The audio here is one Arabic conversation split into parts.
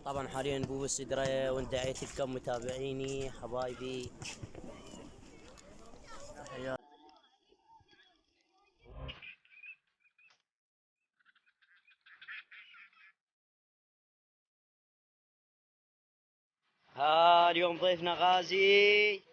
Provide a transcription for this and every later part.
طبعا حاليا بو سدرة وان دعيت لكم متابعيني حبايبي. ها اليوم ضيفنا غازي.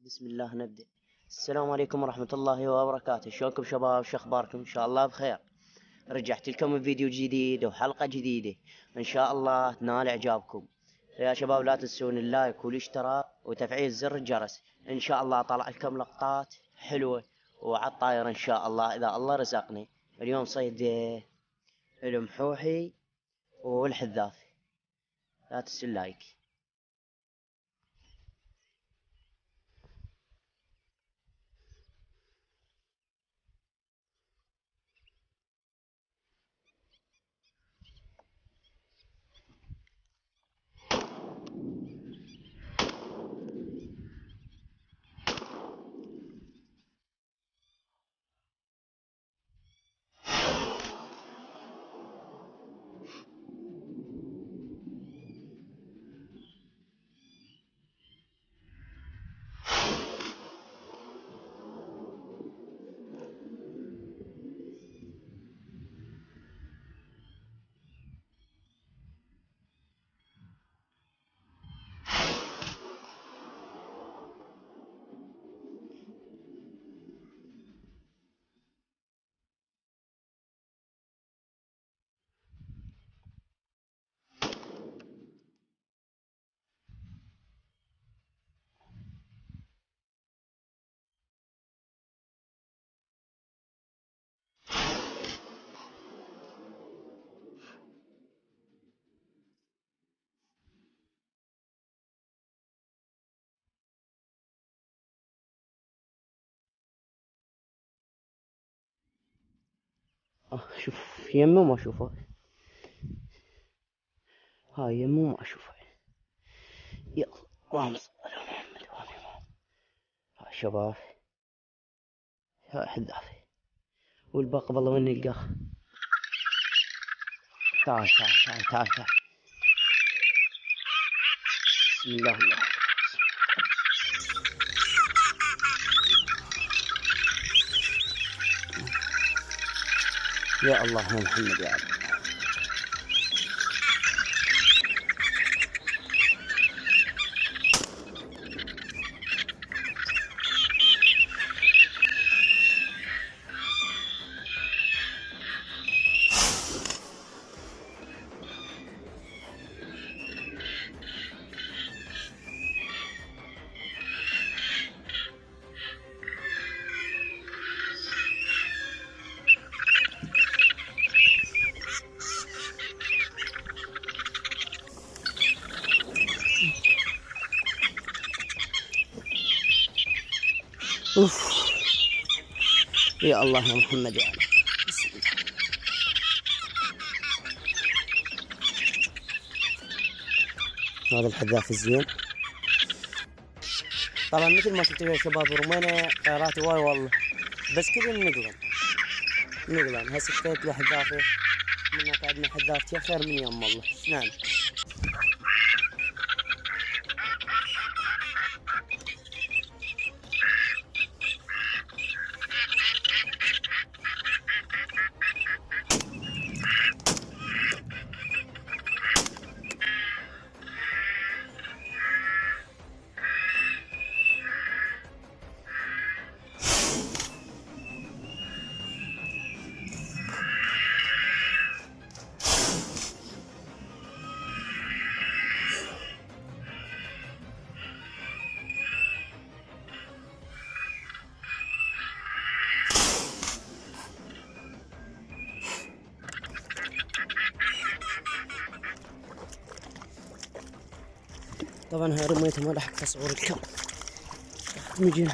بسم الله نبدأ. السلام عليكم ورحمة الله وبركاته. شلونكم شباب؟ شو اخباركم؟ ان شاء الله بخير. رجعت لكم بفيديو جديد وحلقة جديدة ان شاء الله تنال اعجابكم. يا شباب لا تنسون اللايك والاشتراك وتفعيل زر الجرس. ان شاء الله طلع لكم لقطات حلوة وعالطاير ان شاء الله اذا الله رزقني. اليوم صيد المحوحي والحذاف. لا تنسوا اللايك. شوف يمه ما اشوفه. هاي يمه ما اشوفه. يلا اللهم صل على محمد وعلى محمد. هاي شباب. هاي حذافي والباقي والله وين نلقاه. تعال تعال تعال تعال تعال. بسم الله الله. يا الله يا محمد يا رب. اوف. يا الله يا محمد يا رب. بسم الله. هذا الحذاف الزين. طبعا مثل ما شفتوا يا شباب رمينا طيارات هواي والله، بس كذا نقلن هسه اشتريت له حذافه من هناك عندنا حذافتين خير من يوم والله. نعم. طبعا هاي رميتها ما لحقت اصور لكم. نجي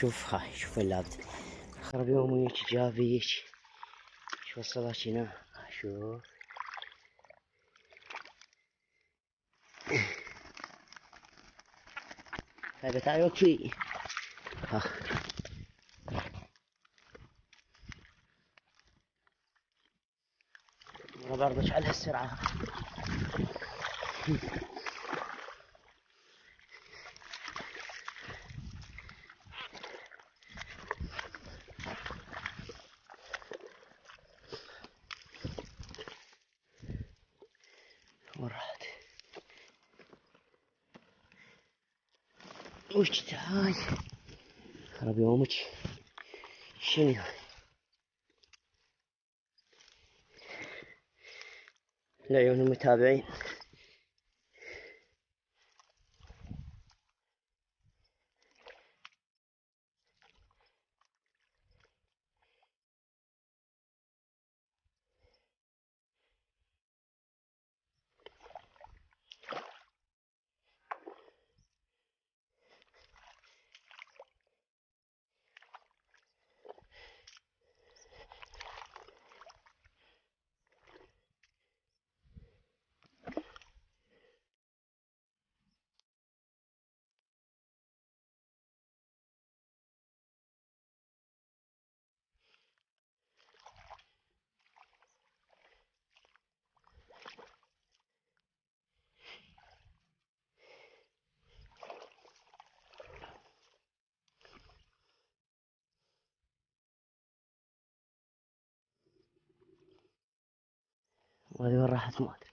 شوف هاي شوف اللابد خرب يومي هيك جابي هيك. شو وصلت هنا؟ شوف هذا تعيط فيه. أنا برضه على هالسرعة. ورحت وش هاي؟ خرب يومك. شنو لعيون المتابعين؟ وهذه وين راحت ما ادري.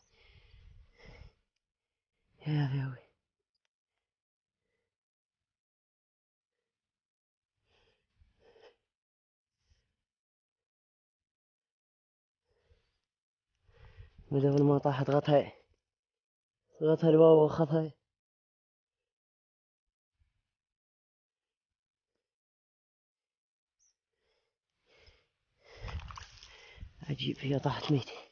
يا ذوي من ما طاحت غطها الباب واخذها. عجيب هي طاحت ميتة.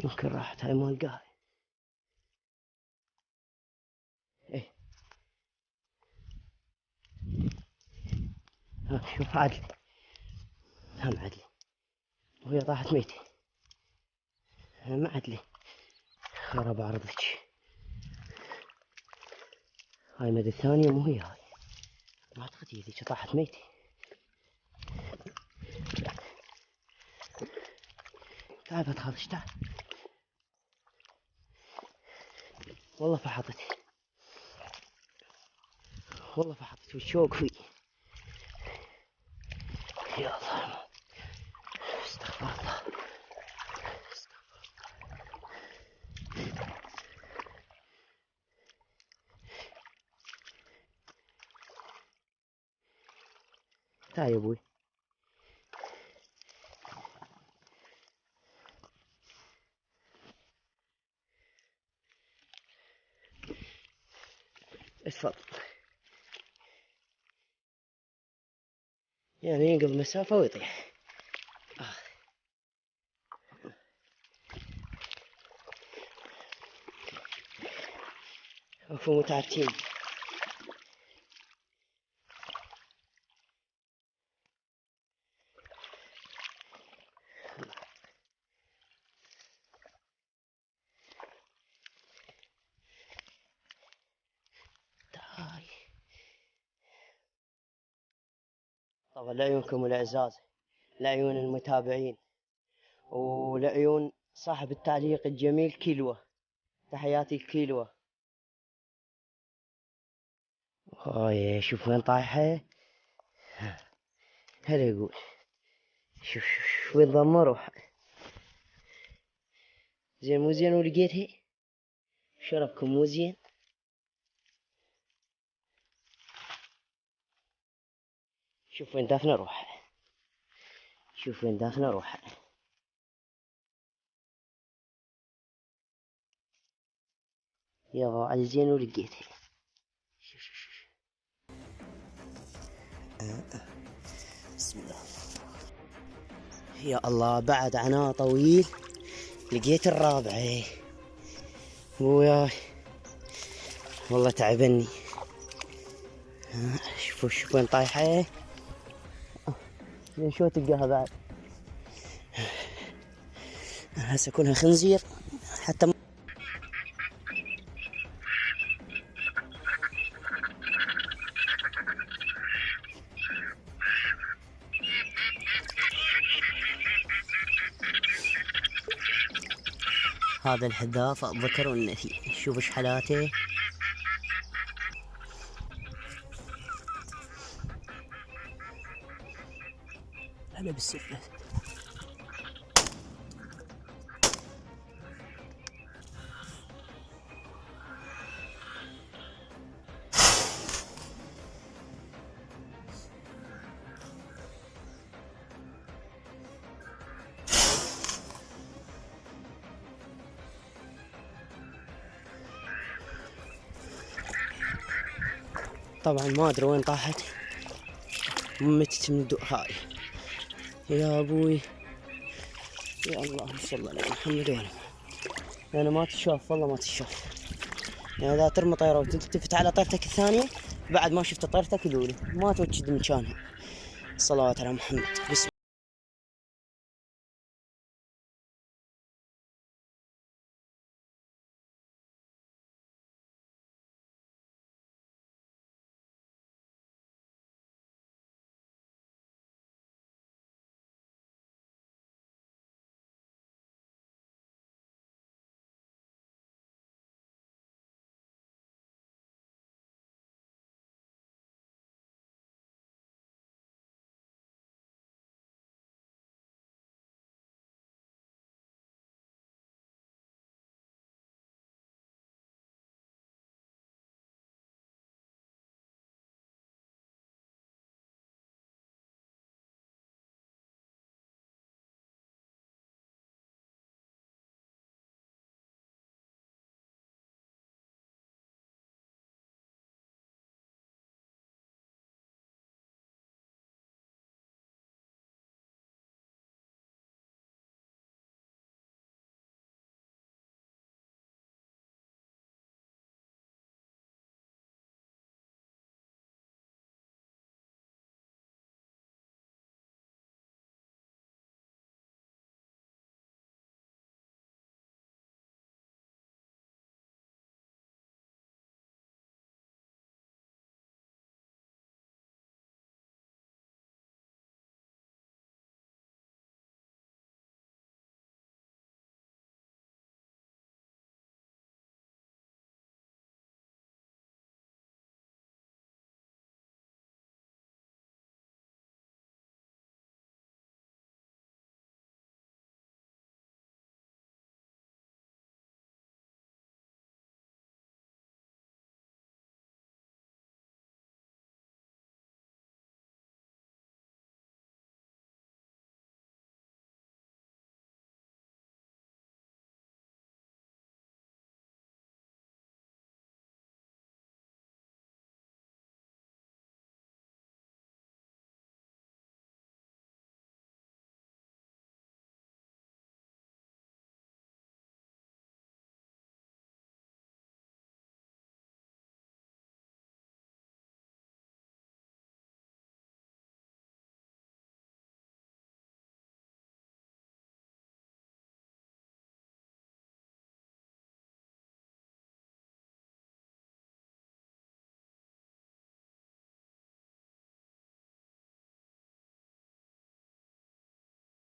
يمكن راحت هاي ما القاها. ايه ها شوف عدلي. هم عدلي وهي طاحت ميتة. هم عدلي خرب عرضك. هاي مدى الثانية مو هي هاي. ما اعتقد هي ذيك طاحت ميتة. تعال بتخافش تعال. والله فحطت. والله فحطت والشوق فيه. يا الله استغفر الله. تعال يا ابوي. اتفضل. يعني ينقض مسافة ويطيح. وفو متعتين. طبعا لعيونكم الأعزاز، لعيون المتابعين، ولعيون صاحب التعليق الجميل كيلوة. تحياتي كيلوة. هاي شوف وين طايحة. هلا يقول شوف وين ضم روح. زين مو زين ولقيتها. شربكم مو زين. شوف وين دافنة روح. شوف وين دافنة روح. يابا على زين ولقيتها. بسم الله. يا الله بعد عناء طويل لقيت الرابعة وياي، والله تعبني. شوفوا وين طايحة، شو تلقاها بعد. هسه كونها خنزير حتى هذا الحذاء الذكر والنثي. شوف ايش حالاته. هلا بالسفة. طبعا ما ادري وين طاحت، متت من الضوء هاي. يا ابوي يا اللهم صل على محمد وعلى يعني ما تشاف، والله ما تشاف. يعني اذا ترمي طيره وتلتفت على طيرتك الثانيه بعد ما شفت طيرتك الاولى ما توجد مكانها. الصلوات على محمد. بسم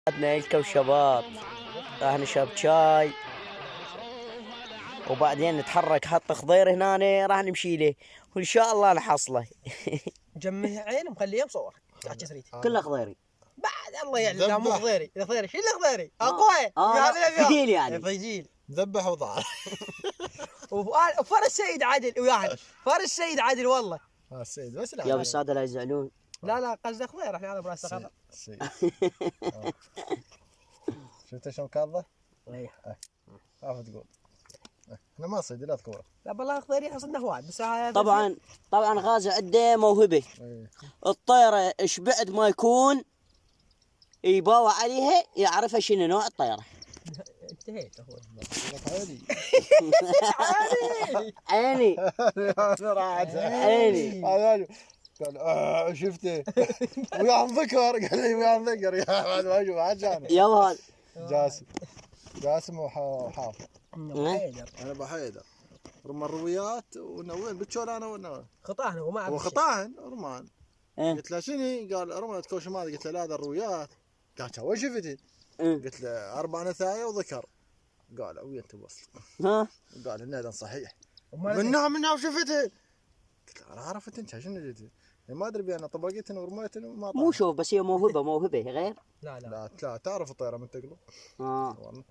عندنا الكو شباب، راح نشرب شاي وبعدين نتحرك. حط خضير هنا راح نمشي له وان شاء الله نحصله. جمه عين مخليه مصور كله خضيري بعد الله يعني. لا مو خضيري، اذا خضيري شيل خضيري اقوى ثقيل يعني ثقيل. ذبح وضع. وفار السيد عادل وياهل، فار السيد عادل والله. السيد بس يا بالساده لا يزعلون. لا قصده خضير احنا على براس خضر. شفت شلون كاظه؟ ايه عارف تقول احنا ما صيدلات كوره. لا بالله خضيري صدنا هواي بس طبعا غازي عنده موهبه. ايه. الطيره ايش بعد ما يكون يباوع عليها يعرفها شنو نوع الطيره. انتهيت اخوي. عادي. عيني عيني. قال شفته ويا ذكر، قال لي ويا ذكر يا بعد ما اشوف عاد يلا جاسم وحافظ. حيدر انا ابو حيدر رمى الرويات وين بتشول انا وين خطاهنا وما هو خطاهن رمان. إيه. قلت له شنو؟ قال رمت كوش مالي. قلت له لا هذا الرويات. قال وين شفتي؟ قلت له 4 نثايا وذكر. قال وين توصل؟ ها قال النادن صحيح. منها وشفتها. قلت له انا عرفت انت شنو جيتي؟ ما ادري بين طبقتين ورميتين وما مو شوف بس هي موهبه غير. لا تعرف الطياره من تقلب. والله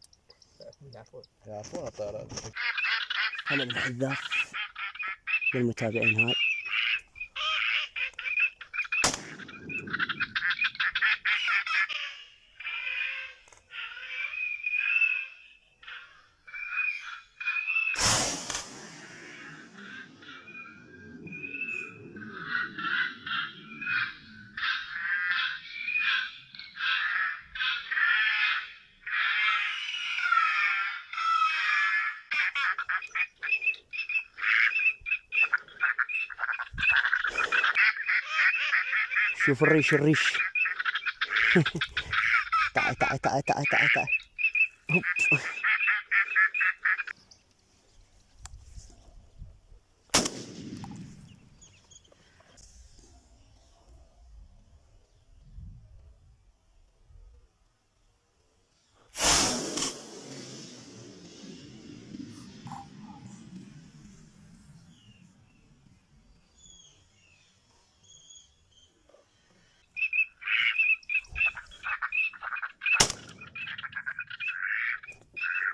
يعرفون الطياره. هلا بالحذاف للمتابعين هاي. شوف الريش تعال هوب.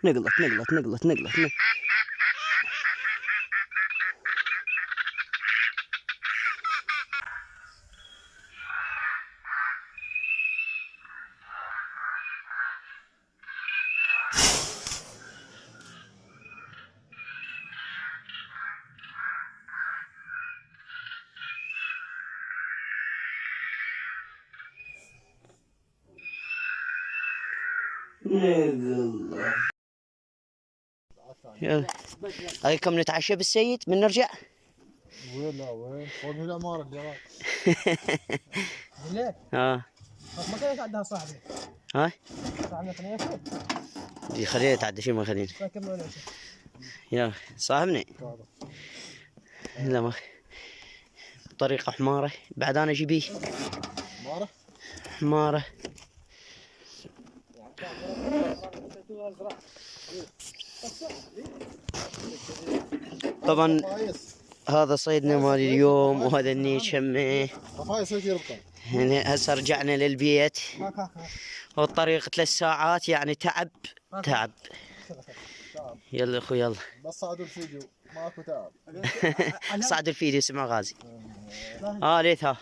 نقلت. يلا أريكم نتعشى بالسيد من نرجع. وين لا وين فوق العمارة الجوال. ليه؟ ها ما كانت عندها صاحبي. هاي صاحبنا خلينا نشوف. دي خليها تعدي شي ما خلينا. يا صاحبني لا ما طريقة حمارة بعد انا اجيبيه. حمارة طبعا هذا صيدنا مال اليوم وهذا النيش همه. يعني هسه رجعنا للبيت والطريق 3 ساعات يعني تعب. يلا اخوي يلا بس صعدوا الفيديو ماكو تعب. صعدوا الفيديو سمع غازي. ليث ها